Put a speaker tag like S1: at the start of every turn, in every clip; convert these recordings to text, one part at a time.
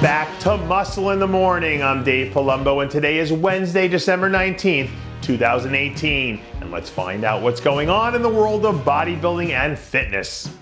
S1: back to Muscle in the Morning. I'm Dave Palumbo, and today is Wednesday, December 19th, 2018. And let's find out what's going on in the world of bodybuilding and fitness.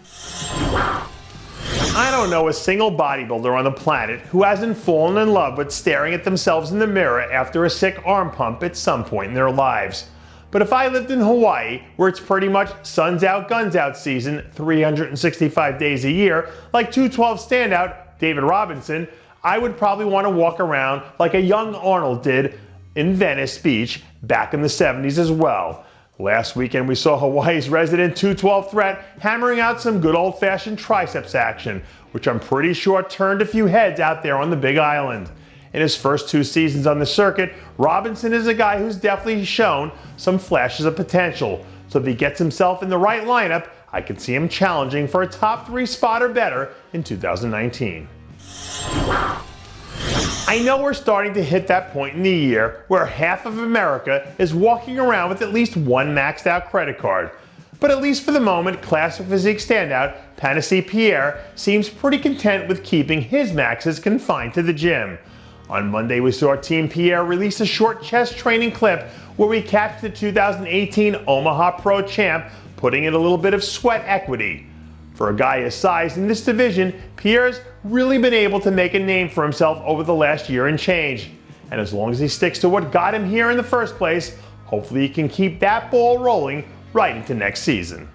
S1: I don't know a single bodybuilder on the planet who hasn't fallen in love with staring at themselves in the mirror after a sick arm pump at some point in their lives. But if I lived in Hawaii, where it's pretty much suns out, guns out season, 365 days a year, like 212 standout David Robinson, I would probably want to walk around like a young Arnold did in Venice Beach back in the 70s as well. Last weekend we saw Hawaii's resident 212 threat hammering out some good old-fashioned triceps action, which I'm pretty sure turned a few heads out there on the Big Island. In his first 2 seasons on the circuit, Robinson is a guy who's definitely shown some flashes of potential. So if he gets himself in the right lineup, I can see him challenging for a top 3 spot or better in 2019. I know we're starting to hit that point in the year where half of America is walking around with at least one maxed out credit card. But at least for the moment, classic physique standout Panexce Pierre seems pretty content with keeping his maxes confined to the gym. On Monday, we saw Team Pierre release a short chest training clip where we catch the 2018 Omaha Pro champ putting in a little bit of sweat equity. For a guy his size in this division, Pierre's really been able to make a name for himself over the last year and change. And as long as he sticks to what got him here in the first place, hopefully he can keep that ball rolling right into next season.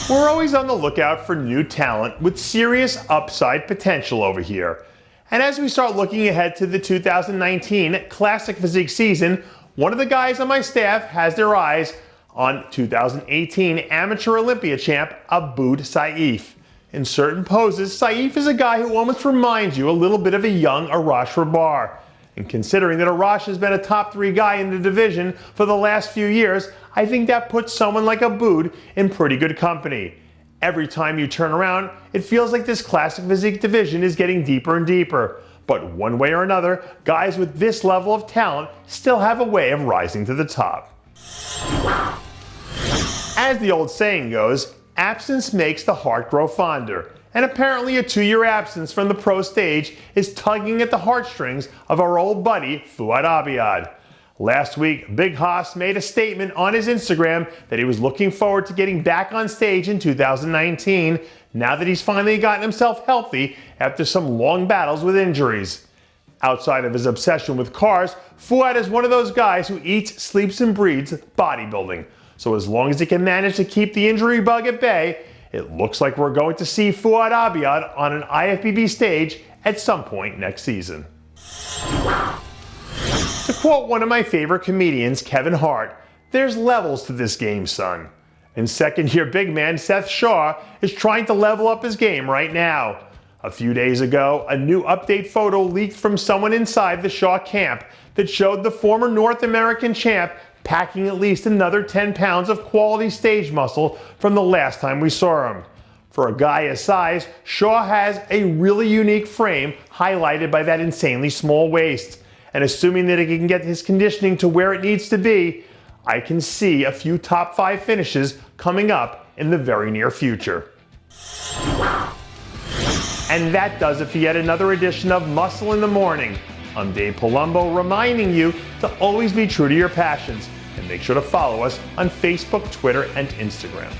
S1: We're always on the lookout for new talent with serious upside potential over here. And as we start looking ahead to the 2019 Classic Physique season, one of the guys on my staff has their eyes on 2018 Amateur Olympia champ Abood Saif. In certain poses, Saif is a guy who almost reminds you a little bit of a young Arash Rabar. And considering that Arash has been a top 3 guy in the division for the last few years, I think that puts someone like Abood in pretty good company. Every time you turn around, it feels like this classic physique division is getting deeper and deeper. But one way or another, guys with this level of talent still have a way of rising to the top. As the old saying goes, absence makes the heart grow fonder. And apparently a 2-year absence from the pro stage is tugging at the heartstrings of our old buddy, Fouad Abiad. Last week, Big HOSS made a statement on his Instagram that he was looking forward to getting back on stage in 2019, now that he's finally gotten himself healthy after some long battles with injuries. Outside of his obsession with cars, Fouad is one of those guys who eats, sleeps, and breathes bodybuilding. So as long as he can manage to keep the injury bug at bay, it looks like we're going to see Fouad Abiad on an IFBB stage at some point next season. To quote one of my favorite comedians, Kevin Hart, "There's levels to this game, son." And second-year big man Seth Shaw is trying to level up his game right now. A few days ago, a new update photo leaked from someone inside the Shaw camp that showed the former North American champ packing at least another 10 pounds of quality stage muscle from the last time we saw him. For a guy his size, Shaw has a really unique frame highlighted by that insanely small waist. And assuming that he can get his conditioning to where it needs to be, I can see a few top 5 finishes coming up in the very near future. And that does it for yet another edition of Muscle in the Morning. I'm Dave Palumbo, reminding you to always be true to your passions, and make sure to follow us on Facebook, Twitter, and Instagram.